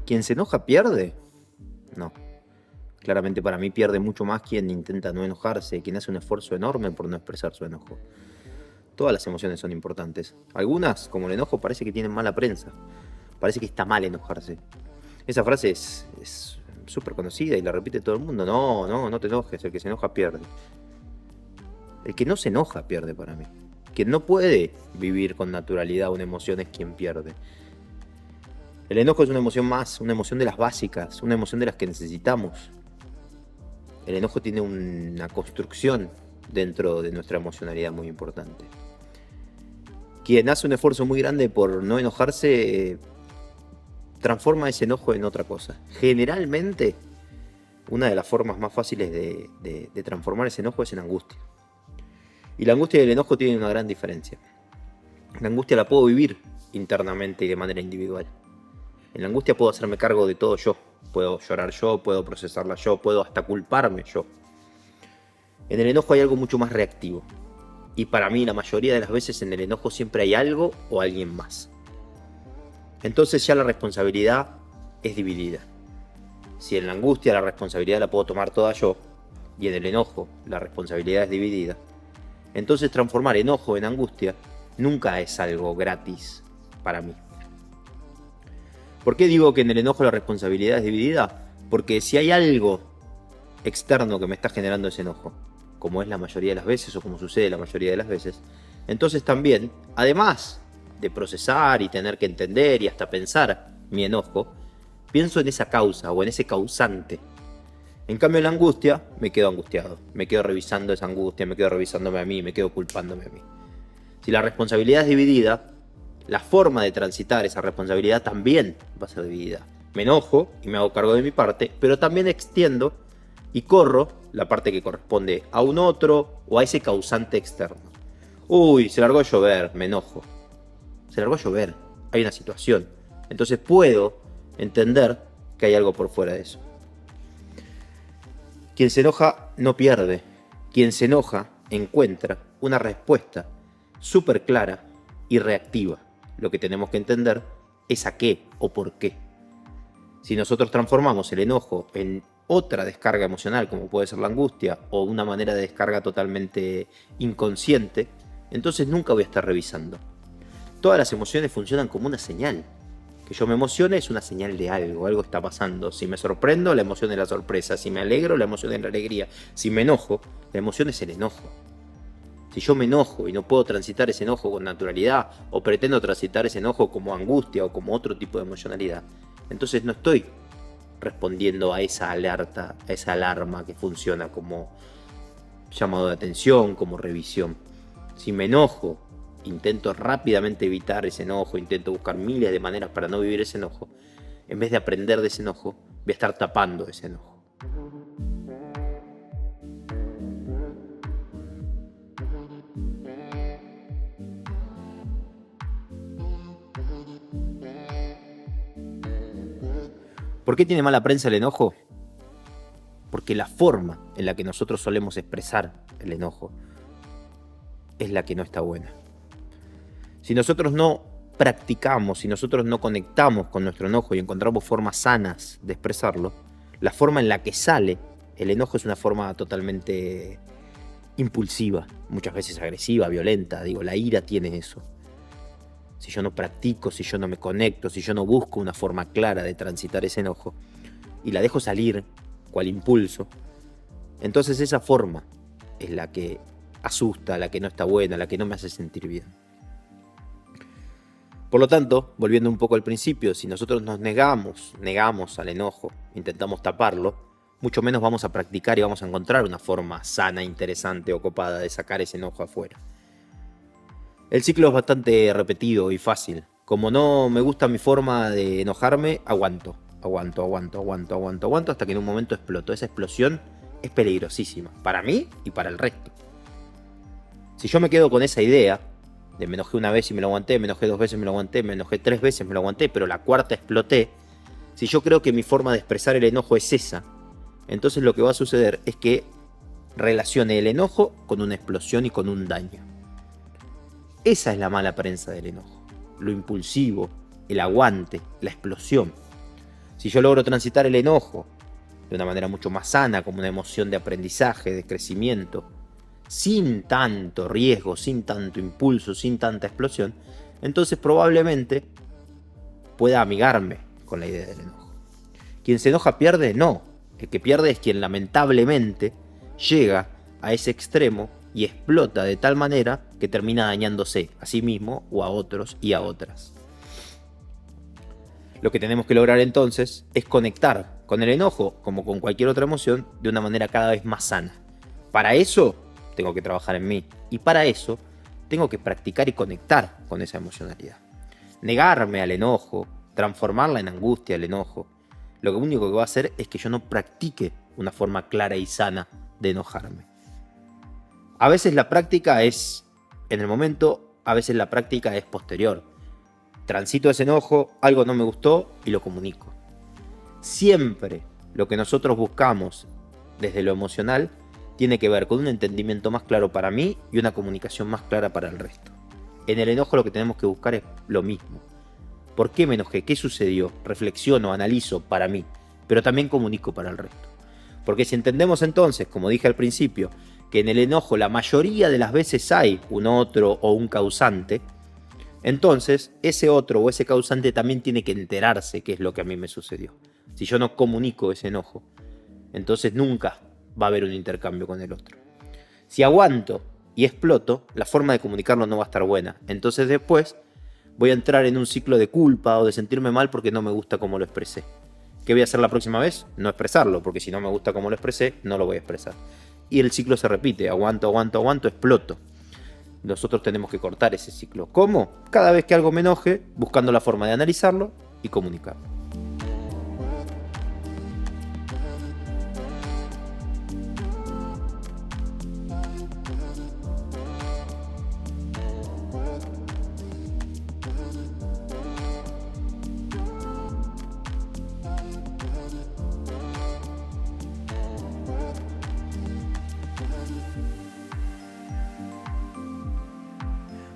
¿Quien se enoja pierde? No. Claramente para mí pierde mucho más quien intenta no enojarse, quien hace un esfuerzo enorme por no expresar su enojo. Todas las emociones son importantes. Algunas, como el enojo, parece que tienen mala prensa. Parece que está mal enojarse. Esa frase es súper conocida y la repite todo el mundo. No te enojes, el que se enoja pierde. El que no se enoja pierde para mí. Quien no puede vivir con naturalidad una emoción es quien pierde. El enojo es una emoción más, una emoción de las básicas, una emoción de las que necesitamos. El enojo tiene una construcción dentro de nuestra emocionalidad muy importante. Quien hace un esfuerzo muy grande por no enojarse, transforma ese enojo en otra cosa. Generalmente, una de las formas más fáciles de transformar ese enojo es en angustia. Y la angustia y el enojo tienen una gran diferencia. La angustia la puedo vivir internamente y de manera individual. En la angustia puedo hacerme cargo de todo yo. Puedo llorar yo, puedo procesarla yo, puedo hasta culparme yo. En el enojo hay algo mucho más reactivo. Y para mí, la mayoría de las veces en el enojo siempre hay algo o alguien más. Entonces ya la responsabilidad es dividida. Si en la angustia la responsabilidad la puedo tomar toda yo, y en el enojo la responsabilidad es dividida, entonces transformar enojo en angustia nunca es algo gratis para mí. ¿Por qué digo que en el enojo la responsabilidad es dividida? Porque si hay algo externo que me está generando ese enojo, como es la mayoría de las veces o como sucede la mayoría de las veces, entonces también, además de procesar y tener que entender y hasta pensar mi enojo, pienso en esa causa o en ese causante. En cambio, en la angustia me quedo angustiado, me quedo revisando esa angustia, me quedo revisándome a mí, me quedo culpándome a mí. Si la responsabilidad es dividida, la forma de transitar esa responsabilidad también va a ser dividida. Me enojo y me hago cargo de mi parte, pero también extiendo y corro la parte que corresponde a un otro o a ese causante externo. Uy, se largó a llover, me enojo. Se largó a llover, hay una situación. Entonces puedo entender que hay algo por fuera de eso. Quien se enoja no pierde. Quien se enoja encuentra una respuesta súper clara y reactiva. Lo que tenemos que entender es a qué o por qué. Si nosotros transformamos el enojo en otra descarga emocional, como puede ser la angustia, o una manera de descarga totalmente inconsciente, entonces nunca voy a estar revisando. Todas las emociones funcionan como una señal. Que yo me emocione es una señal de algo, algo está pasando. Si me sorprendo, la emoción es la sorpresa. Si me alegro, la emoción es la alegría. Si me enojo, la emoción es el enojo. Si yo me enojo y no puedo transitar ese enojo con naturalidad, o pretendo transitar ese enojo como angustia o como otro tipo de emocionalidad, entonces no estoy respondiendo a esa alerta, a esa alarma que funciona como llamado de atención, como revisión. Si me enojo, intento rápidamente evitar ese enojo, intento buscar miles de maneras para no vivir ese enojo. En vez de aprender de ese enojo, voy a estar tapando ese enojo. ¿Por qué tiene mala prensa el enojo? Porque la forma en la que nosotros solemos expresar el enojo es la que no está buena. Si nosotros no practicamos, si nosotros no conectamos con nuestro enojo y encontramos formas sanas de expresarlo, la forma en la que sale el enojo es una forma totalmente impulsiva, muchas veces agresiva, violenta. Digo, la ira tiene eso. Si yo no practico, si yo no me conecto, si yo no busco una forma clara de transitar ese enojo y la dejo salir cual impulso, entonces esa forma es la que asusta, la que no está buena, la que no me hace sentir bien. Por lo tanto, volviendo un poco al principio, si nosotros nos negamos al enojo, intentamos taparlo, mucho menos vamos a practicar y vamos a encontrar una forma sana, interesante o copada de sacar ese enojo afuera. El ciclo es bastante repetido y fácil. Como no me gusta mi forma de enojarme, aguanto hasta que en un momento exploto. Esa explosión es peligrosísima para mí y para el resto. Si yo me quedo con esa idea de me enojé una vez y me lo aguanté, me enojé 2 veces, me lo aguanté, me enojé 3 veces, me lo aguanté, pero la cuarta exploté, si yo creo que mi forma de expresar el enojo es esa, entonces lo que va a suceder es que relacione el enojo con una explosión y con un daño. Esa es la mala prensa del enojo, lo impulsivo, el aguante, la explosión. Si yo logro transitar el enojo de una manera mucho más sana, como una emoción de aprendizaje, de crecimiento, sin tanto riesgo, sin tanto impulso, sin tanta explosión, entonces probablemente pueda amigarme con la idea del enojo. Quien se enoja pierde, no. El que pierde es quien lamentablemente llega a ese extremo y explota de tal manera que termina dañándose a sí mismo o a otros y a otras. Lo que tenemos que lograr entonces es conectar con el enojo, como con cualquier otra emoción, de una manera cada vez más sana. Para eso tengo que trabajar en mí, y para eso tengo que practicar y conectar con esa emocionalidad. Negarme al enojo, transformarla en angustia, el enojo, lo único que va a hacer es que yo no practique una forma clara y sana de enojarme. A veces la práctica es en el momento, a veces la práctica es posterior. Transito ese enojo, algo no me gustó y lo comunico. Siempre lo que nosotros buscamos desde lo emocional tiene que ver con un entendimiento más claro para mí y una comunicación más clara para el resto. En el enojo lo que tenemos que buscar es lo mismo. ¿Por qué me enojé? ¿Qué sucedió? Reflexiono, analizo para mí, pero también comunico para el resto. Porque si entendemos entonces, como dije al principio, que en el enojo la mayoría de las veces hay un otro o un causante, entonces ese otro o ese causante también tiene que enterarse qué es lo que a mí me sucedió. Si yo no comunico ese enojo, entonces nunca va a haber un intercambio con el otro. Si aguanto y exploto, la forma de comunicarlo no va a estar buena. Entonces después voy a entrar en un ciclo de culpa o de sentirme mal porque no me gusta cómo lo expresé. ¿Qué voy a hacer la próxima vez? No expresarlo, porque si no me gusta cómo lo expresé, no lo voy a expresar. Y el ciclo se repite, aguanto, exploto. Nosotros tenemos que cortar ese ciclo. ¿Cómo? Cada vez que algo me enoje, buscando la forma de analizarlo y comunicarlo.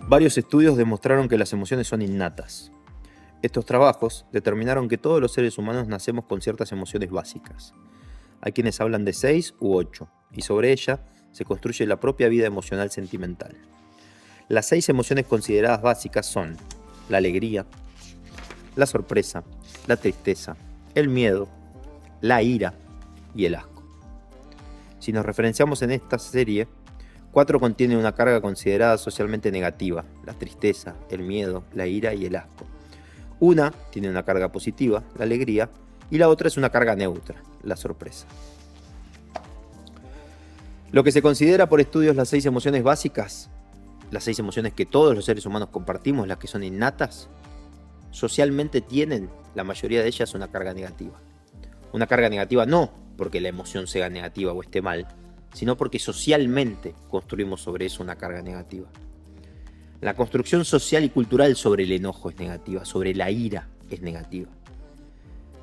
Varios estudios demostraron que las emociones son innatas. Estos trabajos determinaron que todos los seres humanos nacemos con ciertas emociones básicas. Hay quienes hablan de 6 u 8, y sobre ella se construye la propia vida emocional sentimental. Las 6 emociones consideradas básicas son la alegría, la sorpresa, la tristeza, el miedo, la ira y el asco. Si nos referenciamos en esta serie, 4 contienen una carga considerada socialmente negativa, la tristeza, el miedo, la ira y el asco. Una tiene una carga positiva, la alegría, y la otra es una carga neutra, la sorpresa. Lo que se considera por estudios las 6 emociones básicas, las 6 emociones que todos los seres humanos compartimos, las que son innatas, socialmente tienen, la mayoría de ellas, una carga negativa. Una carga negativa no porque la emoción sea negativa o esté mal, sino porque socialmente construimos sobre eso una carga negativa. La construcción social y cultural sobre el enojo es negativa, sobre la ira es negativa.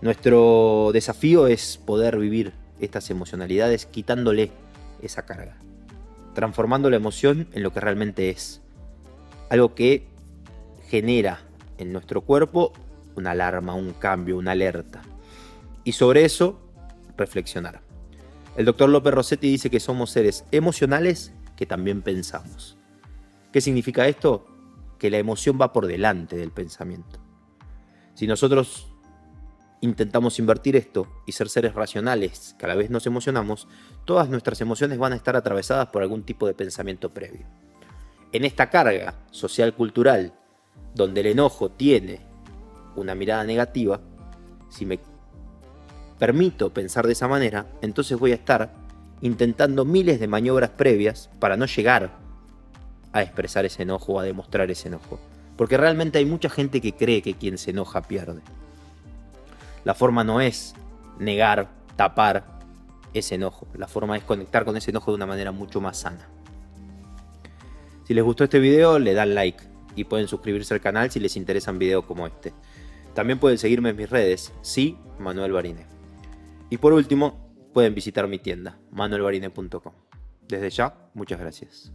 Nuestro desafío es poder vivir estas emocionalidades quitándole esa carga, transformando la emoción en lo que realmente es, algo que genera en nuestro cuerpo una alarma, un cambio, una alerta, y sobre eso reflexionar. El doctor López Rossetti dice que somos seres emocionales que también pensamos. ¿Qué significa esto? Que la emoción va por delante del pensamiento. Si nosotros intentamos invertir esto y ser seres racionales que a la vez nos emocionamos, todas nuestras emociones van a estar atravesadas por algún tipo de pensamiento previo. En esta carga social-cultural, donde el enojo tiene una mirada negativa, si me permito pensar de esa manera, entonces voy a estar intentando miles de maniobras previas para no llegar a expresar ese enojo o a demostrar ese enojo. Porque realmente hay mucha gente que cree que quien se enoja pierde. La forma no es negar, tapar ese enojo. La forma es conectar con ese enojo de una manera mucho más sana. Si les gustó este video, le dan like y pueden suscribirse al canal si les interesan videos como este. También pueden seguirme en mis redes, sí, Manuel Bariné. Y por último, pueden visitar mi tienda, manuelbarine.com. Desde ya, muchas gracias.